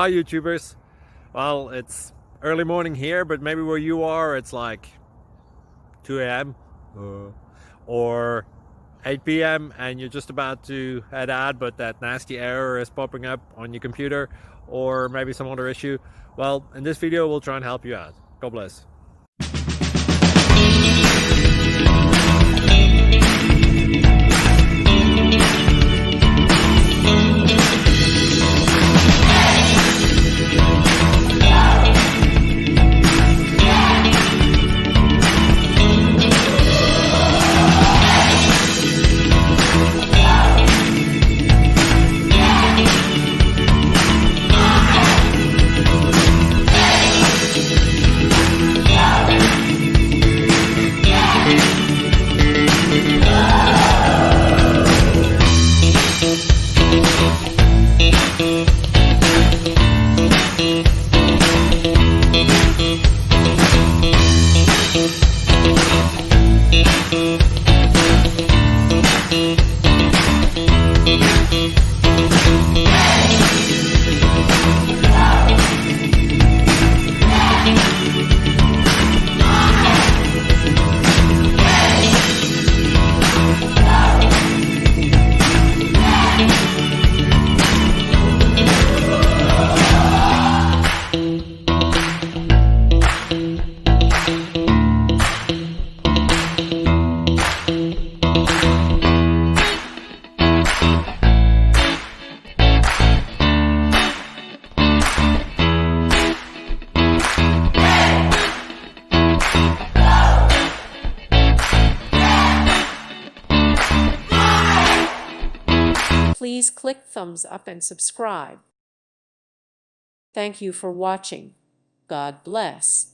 Hi YouTubers. Well, it's early morning here, but maybe where you are it's like 2 a.m. or 8 p.m. and you're just about to head out, but that nasty error is popping up on your computer, or maybe some other issue. Well, in this video we'll try and help you out. God bless. Please click thumbs up and subscribe. Thank you for watching. God bless.